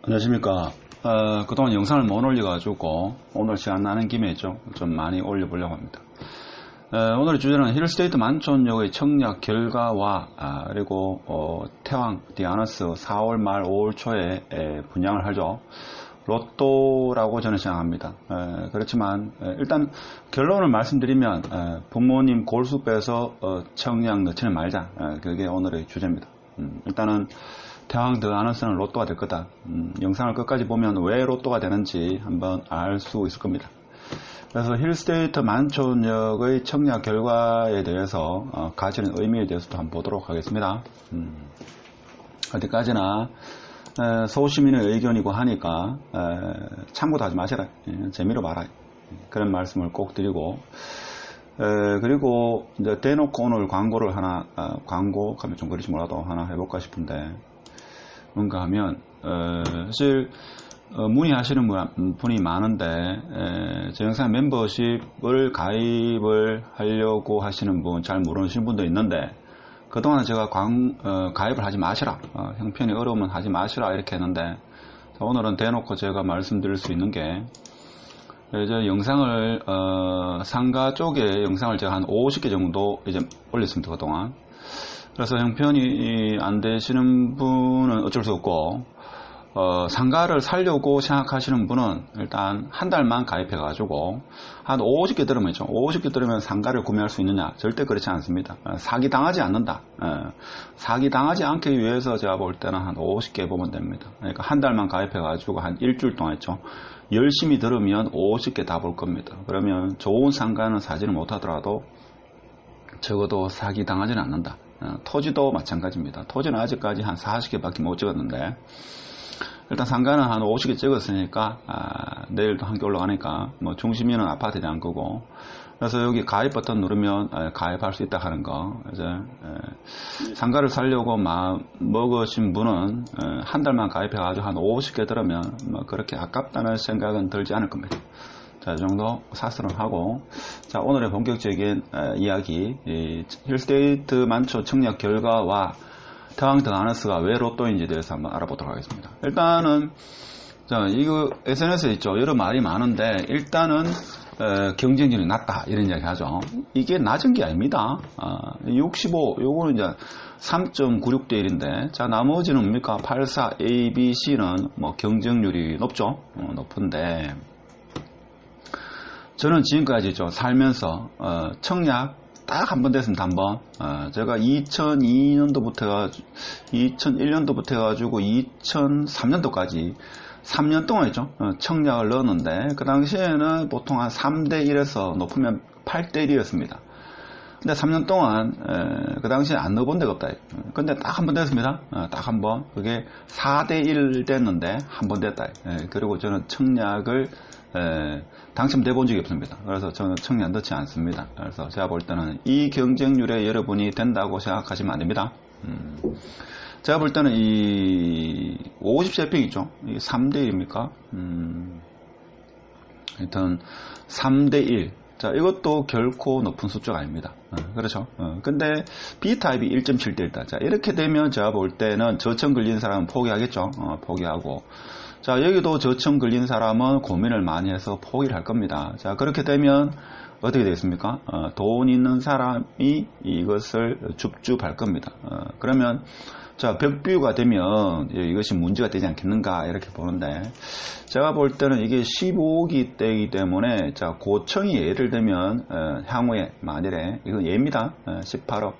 안녕하십니까. 그동안 영상을 못 올려가지고 오늘 시간 나는 김에 좀 많이 올려보려고 합니다. 오늘의 주제는 힐스테이트 만촌역의 청약 결과와 그리고 태왕 디아너스 4월 말 5월 초에 분양을 하죠. 로또라고 저는 생각합니다. 그렇지만 일단 결론을 말씀드리면 부모님 골수 빼서 청약 넣지는 말자. 그게 오늘의 주제입니다. 일단은 태왕 디아너스는 로또가 될 거다. 영상을 끝까지 보면 왜 로또가 되는지 한번 알 수 있을 겁니다. 그래서 힐스테이트 만촌역의 청약 결과에 대해서 가지는 의미에 대해서도 한번 보도록 하겠습니다. 어디까지나 소시민의 의견이고 하니까 참고도 하지 마시라. 재미로 봐라. 그런 말씀을 꼭 드리고 그리고 이제 대놓고 오늘 광고를 하나 광고 가면 좀 그렇지 몰라도 하나 해볼까 싶은데 뭔가 하면 사실 문의하시는 분이 많은데 제 영상 멤버십을 가입을 하려고 하시는 분 잘 모르시는 분도 있는데 그동안 제가 가입을 하지 마시라, 형편이 어려우면 하지 마시라 이렇게 했는데 오늘은 대놓고 제가 말씀드릴 수 있는 게 이제 영상을 상가 쪽에 영상을 제가 한 50개 정도 이제 올렸습니다. 그동안. 그래서 형편이 안 되시는 분은 어쩔 수 없고 상가를 살려고 생각하시는 분은 일단 한 달만 가입해 가지고 한 50개 들으면 있죠. 50개 들으면 상가를 구매할 수 있느냐? 절대 그렇지 않습니다. 사기 당하지 않는다. 사기 당하지 않기 위해서 제가 볼 때는 한 50개 보면 됩니다. 그러니까 한 달만 가입해 가지고 한 일주일 동안 있죠. 열심히 들으면 50개 다 볼 겁니다. 그러면 좋은 상가는 사지는 못하더라도 적어도 사기 당하지는 않는다. 토지도 마찬가지입니다. 토지는 아직까지 한 40개밖에 못 찍었는데 일단 상가는 한 50개 찍었으니까 내일도 한 개 올라가니까 뭐 중심이는 아파트에 대한 거고 그래서 여기 가입 버튼 누르면 가입할 수 있다 하는 거 이제 상가를 살려고 마음 먹으신 분은 한 달만 가입해 가지고 한 50개 들으면 뭐 그렇게 아깝다는 생각은 들지 않을 겁니다. 자, 이 정도 사설을 하고 자 오늘의 본격적인 이야기 힐스테이트 만촌 청약 결과와 태왕 디아너스가 왜 로또인지에 대해서 한번 알아보도록 하겠습니다. 일단은 자 이거 SNS에 있죠. 여러 말이 많은데 일단은 경쟁률이 낮다 이런 이야기 하죠. 이게 낮은 게 아닙니다. 65 요거는 이제 3.96대 1인데 자 나머지는 뭡니까 84 A, B, C는 뭐 경쟁률이 높죠. 높은데 저는 지금까지 살면서 청약 딱 한 번 됐습니다. 한 번. 제가 2002년도부터 2001년도부터 해가지고 2003년도까지 3년 동안 했죠. 청약을 넣었는데 그 당시에는 보통 한 3대 1에서 높으면 8대 1이었습니다. 근데 3년 동안 그 당시에 안 넣어본 데가 없다. 근데 딱 한 번 됐습니다. 딱 한 번. 그게 4대 1 됐는데 한 번 됐다. 그리고 저는 청약을 당첨돼 본 적이 없습니다. 그래서 저는 청약 넣지 않습니다. 그래서 제가 볼 때는 이 경쟁률에 여러분이 된다고 생각하시면 안 됩니다. 제가 볼 때는 이 50세평 있죠. 이 3대 1입니까? 하여튼 3대 1. 자, 이것도 결코 높은 숫자가 아닙니다. 그렇죠. 근데 B타입이 1.7대 1다. 자, 이렇게 되면 제가 볼 때는 저청 걸린 사람은 포기하겠죠. 포기하고. 자, 여기도 저청 걸린 사람은 고민을 많이 해서 포기를 할 겁니다. 자, 그렇게 되면 어떻게 되겠습니까? 돈 있는 사람이 이것을 줍줍할 겁니다. 그러면 자, 벽비유가 되면 이것이 문제가 되지 않겠는가 이렇게 보는데 제가 볼 때는 이게 15억이 되기 때문에 자, 고청이 예를 들면 향후에 만일에 이건 예입니다. 18억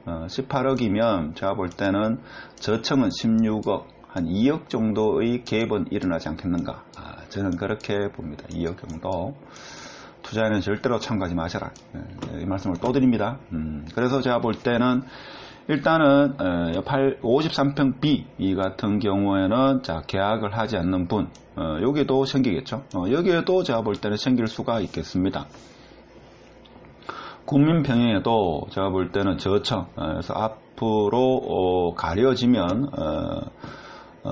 18억이면 제가 볼 때는 저청은 16억 한 2억 정도의 갭은 일어나지 않겠는가. 저는 그렇게 봅니다. 2억 정도. 투자에는 절대로 참가하지 마셔라. 이 말씀을 또 드립니다. 그래서 제가 볼 때는 일단은 53평 B 이 같은 경우에는 자 계약을 하지 않는 분 여기도 생기겠죠. 여기에도 제가 볼 때는 생길 수가 있겠습니다. 국민평형에도 제가 볼 때는 저청 그래서 앞으로 가려지면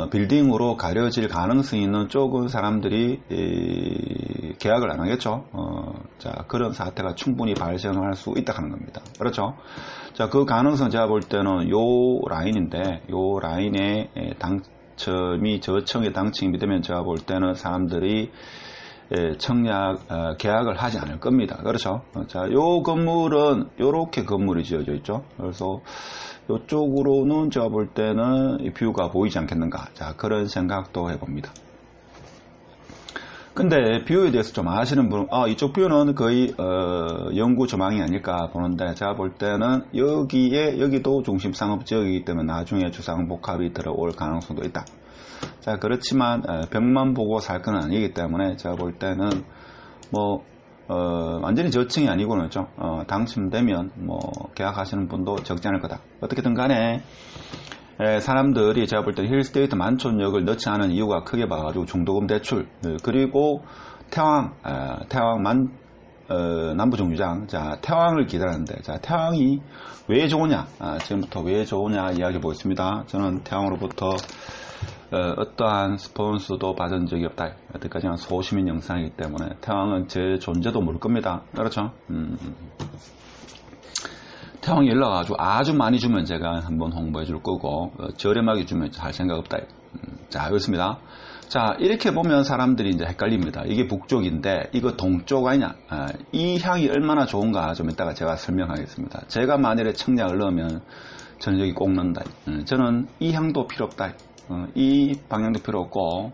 빌딩으로 가려질 가능성이 있는 쪽은 사람들이 계약을 안 하겠죠. 자, 그런 사태가 충분히 발생할 수 있다 하는 겁니다. 그렇죠. 자, 그 가능성 제가 볼 때는 요 라인인데, 요 라인에 저층의 당층이 되면 제가 볼 때는 사람들이 청약 계약을 하지 않을 겁니다. 그렇죠? 자, 요 건물은 요렇게 건물이 지어져 있죠. 그래서 요쪽으로는 제가 볼 때는 이 뷰가 보이지 않겠는가. 자, 그런 생각도 해봅니다. 근데 뷰에 대해서 좀 아시는 분은 이쪽 뷰는 거의 영구 조망이 아닐까 보는데, 제가 볼 때는 여기도 중심 상업지역이기 때문에 나중에 주상복합이 들어올 가능성도 있다. 자, 그렇지만 벽만 보고 살 건 아니기 때문에 제가 볼 때는 뭐 완전히 저층이 아니고는 당첨되면 뭐 계약하시는 분도 적지 않을 거다. 어떻게든 간에 사람들이 제가 볼 때 힐스테이트 만촌역을 넣지 않은 이유가 크게 봐가지고 중도금 대출, 그리고 태왕 남부정류장, 자, 태왕을 기다렸는데, 자, 태왕이 왜 좋으냐, 지금부터 왜 좋으냐 이야기해 보겠습니다. 저는 태왕으로부터 어떠한 스폰서도 받은 적이 없다. 여태까지는 소시민 영상이기 때문에 태왕은 제 존재도 모를 겁니다. 그렇죠? 태왕이 연락 아주 많이 주면 제가 한번 홍보해 줄 거고, 저렴하게 주면 할 생각 없다. 자, 그렇습니다. 자, 이렇게 보면 사람들이 이제 헷갈립니다. 이게 북쪽인데 이거 동쪽 아니냐. 이 향이 얼마나 좋은가 좀 이따가 제가 설명하겠습니다. 제가 만일에 청약을 넣으면 저는 여기 꼭 넣는다. 저는 이 향도 필요 없다. 이 방향도 필요 없고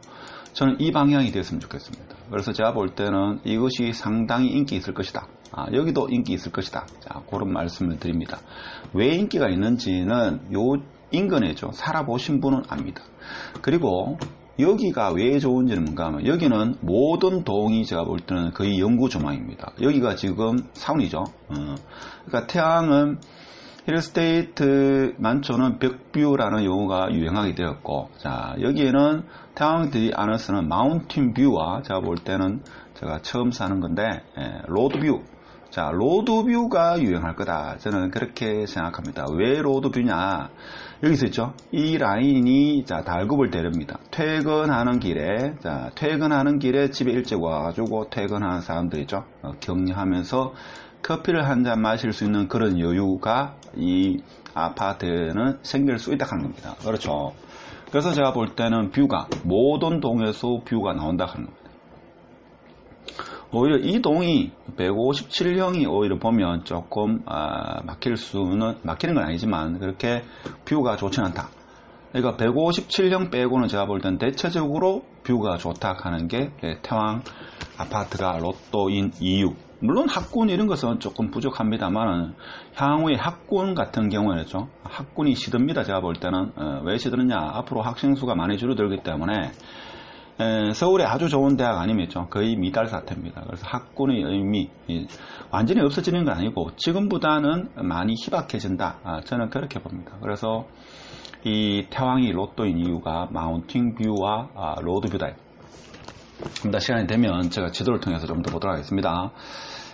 저는 이 방향이 됐으면 좋겠습니다. 그래서 제가 볼 때는 이것이 상당히 인기 있을 것이다. 여기도 인기 있을 것이다. 자, 그런 말씀을 드립니다. 왜 인기가 있는지는 요 인근에죠. 살아보신 분은 압니다. 그리고 여기가 왜 좋은지는 뭔가 하면, 여기는 모든 동이 제가 볼 때는 거의 영구 조망입니다. 여기가 지금 사원이죠. 그러니까 태양은 힐스테이트 만촌은 벽뷰라는 용어가 유행하게 되었고, 자, 여기에는 태양들이 안에 쓰는 마운틴 뷰와 제가 볼 때는 제가 처음 사는 건데, 로드뷰. 자, 로드뷰가 유행할 거다. 저는 그렇게 생각합니다. 왜 로드뷰냐? 여기서 있죠? 이 라인이, 자, 달굽을 대릅니다. 퇴근하는 길에 집에 일찍 와가지고 퇴근하는 사람들 있죠? 격리하면서 커피를 한 잔 마실 수 있는 그런 여유가 이 아파트에는 생길 수 있다 하는 겁니다. 그렇죠? 그래서 제가 볼 때는 뷰가, 모든 동에서 뷰가 나온다 하는 겁니다. 오히려 이 동이 157형이 오히려 보면 조금 막히는 건 아니지만 그렇게 뷰가 좋지는 않다. 그러니까 157형 빼고는 제가 볼 땐 대체적으로 뷰가 좋다 하는 게 태왕 아파트가 로또인 이유. 물론 학군 이런 것은 조금 부족합니다만 향후에 학군 같은 경우에는 학군이 시듭니다. 제가 볼 때는 왜 시드느냐, 앞으로 학생 수가 많이 줄어들기 때문에 서울에 아주 좋은 대학 아니면 거의 미달 사태입니다. 그래서 학군의 의미 완전히 없어지는 건 아니고 지금보다는 많이 희박해진다. 저는 그렇게 봅니다. 그래서 이 태왕이 로또인 이유가 마운틴 뷰와 로드 뷰다. 좀 더 시간이 되면 제가 지도를 통해서 좀 더 보도록 하겠습니다.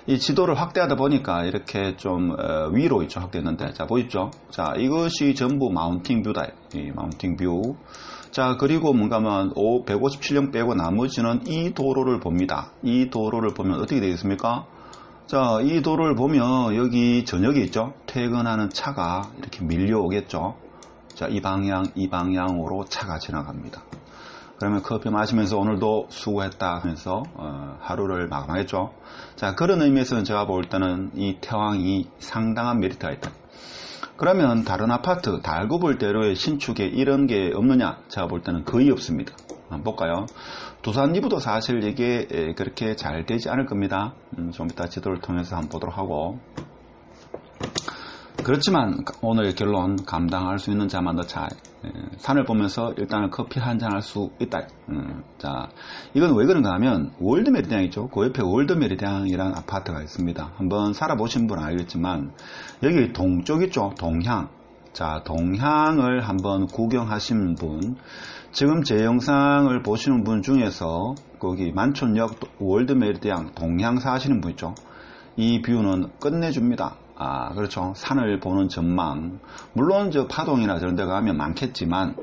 이 지도를 확대하다 보니까 이렇게 좀 위로 확대했는데, 자, 보이죠? 자, 이것이 전부 마운틴 뷰다. 이 마운틴 뷰. 자, 그리고 뭔가 하면 157형 빼고 나머지는 이 도로를 봅니다. 이 도로를 보면 어떻게 되겠습니까? 자, 이 도로를 보면 여기 저녁에 있죠? 퇴근하는 차가 이렇게 밀려오겠죠? 자, 이 방향으로 차가 지나갑니다. 그러면 커피 마시면서 오늘도 수고했다 하면서 하루를 마감하겠죠. 자, 그런 의미에서는 제가 볼 때는 이 태왕이 상당한 메리트가 있다. 그러면 다른 아파트, 달구불대로의 신축에 이런 게 없느냐? 제가 볼 때는 거의 없습니다. 한번 볼까요? 두산 이부도 사실 이게 그렇게 잘 되지 않을 겁니다. 좀 이따 지도를 통해서 한번 보도록 하고. 그렇지만 오늘의 결론, 감당할 수 있는 자만 더 잘. 산을 보면서 일단은 커피 한잔 할 수 있다. 자, 이건 왜 그런가 하면 월드 메리디앙 있죠. 그 옆에 월드 메리디앙이라는 아파트가 있습니다. 한번 살아보신 분은 알겠지만 여기 동쪽 있죠. 동향. 자, 동향을 한번 구경하신 분, 지금 제 영상을 보시는 분 중에서 거기 만촌역 월드 메리디앙 동향 사시는 분 있죠. 이 뷰는 끝내줍니다. 그렇죠. 산을 보는 전망. 물론 저 파동이나 저런 데 가면 많겠지만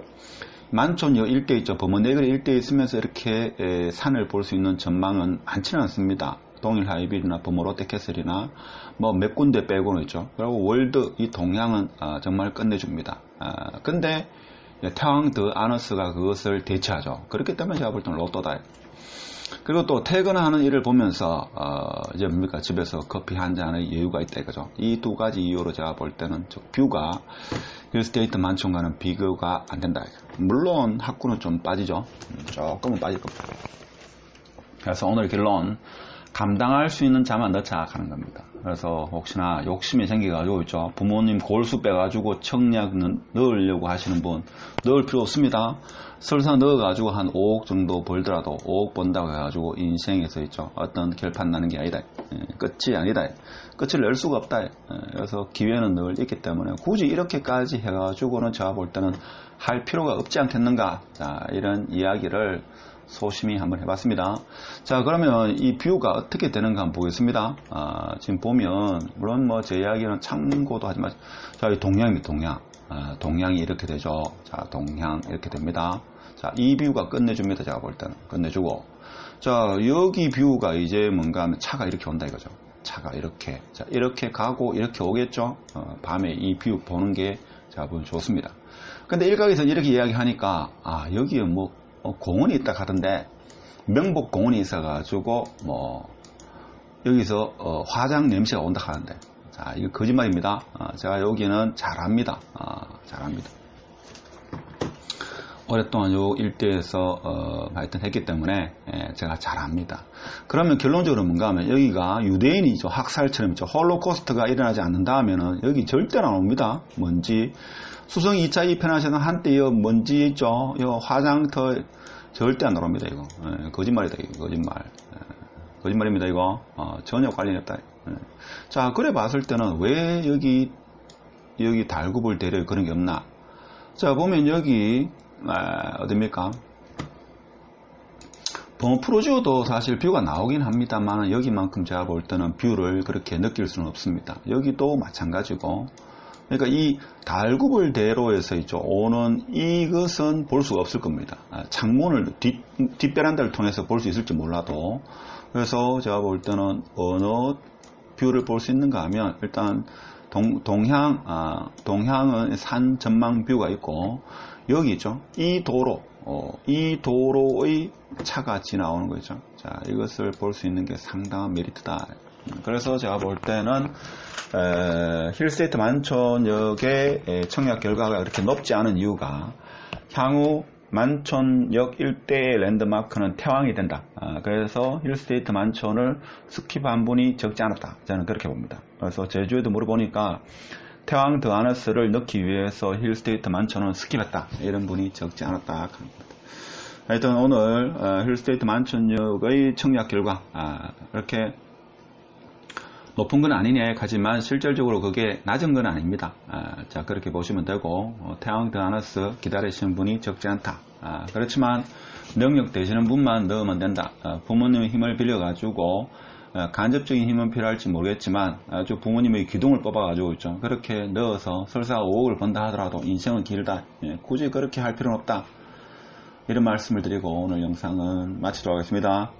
만촌역 일대 있죠. 범어내거리 일대에 있으면서 이렇게 산을 볼 수 있는 전망은 많지는 않습니다. 동일 하이빌이나 범어 롯데캐슬이나 뭐 몇 군데 빼고는 있죠. 그리고 월드 이 동향은 정말 끝내줍니다. 근데 태왕 더 아너스가 그것을 대체하죠. 그렇기 때문에 제가 볼 때는 로또다. 그리고 또 퇴근하는 일을 보면서 이제 뭡니까 집에서 커피 한 잔의 여유가 있다 이거죠. 이 두 가지 이유로 제가 볼 때는 뷰가 힐스테이트 만촌과는 비교가 안 된다. 물론 학구는 좀 빠지죠. 조금은 빠질 겁니다. 그래서 오늘 결론, 감당할 수 있는 자만 넣자 하는 겁니다. 그래서 혹시나 욕심이 생겨가지고 있죠. 부모님 골수 빼가지고 청약 넣으려고 하시는 분 넣을 필요 없습니다. 설사 넣어가지고 한 5억 정도 벌더라도 5억 번다고 해가지고 인생에서 있죠. 어떤 결판 나는 게 아니다. 끝이 아니다. 끝을 낼 수가 없다. 그래서 기회는 늘 있기 때문에 굳이 이렇게까지 해가지고는 제가 볼 때는 할 필요가 없지 않겠는가. 자, 이런 이야기를 소심히 한번 해봤습니다. 자, 그러면 이 뷰가 어떻게 되는가 한번 보겠습니다. 지금 보면 물론 뭐 제 이야기는 참고도 하지 마시고, 자, 이 동향입니다. 동향. 동향이 이렇게 되죠. 자, 동향 이렇게 됩니다. 자, 이 뷰가 끝내줍니다. 제가 볼 때는 끝내주고, 자, 여기 뷰가 이제 뭔가 하면 차가 이렇게 온다 이거죠. 차가 이렇게, 자, 이렇게 가고 이렇게 오겠죠. 밤에 이 뷰 보는 게 제가 보면 좋습니다. 근데 일각에서 이렇게 이야기하니까 여기에 뭐 공원이 있다 하던데, 명복 공원이 있어가지고 뭐 여기서 화장 냄새가 온다 하는데, 자, 이거 거짓말입니다. 제가 여기는 잘합니다. 잘합니다. 오랫동안 요 일대에서 하여튼 했기 때문에 제가 잘합니다. 그러면 결론적으로 뭔가 하면 여기가 유대인이죠. 학살처럼 있죠. 홀로코스트가 일어나지 않는다 하면은 여기 절대 안 옵니다. 먼지. 수성 2차 2편하시는 한때 이 먼지 있죠. 이 화장터 절대 안 나옵니다. 이거 거짓말이다. 이거 거짓말. 거짓말입니다. 이거 전혀 관련이 없다. 자, 그래 봤을 때는 왜 여기 달굽을 대려 그런 게 없나? 자, 보면 여기 어딥니까? 프로지오도 사실 뷰가 나오긴 합니다만 여기만큼 제가 볼 때는 뷰를 그렇게 느낄 수는 없습니다. 여기도 마찬가지고, 그러니까 이 달굽을 대로에서 있죠. 오는 이것은 볼 수가 없을 겁니다. 창문을 뒷베란다를 통해서 볼 수 있을지 몰라도. 그래서 제가 볼 때는 어느 뷰를 볼 수 있는가 하면 일단 동향은 산 전망 뷰가 있고, 여기 있죠. 이 도로의 차가 지나오는 거죠. 자, 이것을 볼 수 있는 게 상당한 메리트다. 그래서 제가 볼 때는 힐스테이트 만촌역의 청약 결과가 그렇게 높지 않은 이유가 향후 만촌역 일대의 랜드마크는 태왕이 된다. 그래서 힐스테이트 만촌을 스킵한 분이 적지 않았다. 저는 그렇게 봅니다. 그래서 제주에도 물어보니까 태왕 더 아너스를 넣기 위해서 힐스테이트 만촌은 스킵했다. 이런 분이 적지 않았다. 하여튼 오늘 힐스테이트 만촌역의 청약 결과 이렇게 높은 건 아니냐 하지만 실질적으로 그게 낮은 건 아닙니다. 자, 그렇게 보시면 되고, 태왕 더 아너스 기다리시는 분이 적지 않다. 그렇지만 능력 되시는 분만 넣으면 된다. 부모님의 힘을 빌려가지고 간접적인 힘은 필요할지 모르겠지만 아주 부모님의 기둥을 뽑아가지고 있죠. 그렇게 넣어서 설사 5억을 번다 하더라도 인생은 길다. 굳이 그렇게 할 필요는 없다. 이런 말씀을 드리고 오늘 영상은 마치도록 하겠습니다.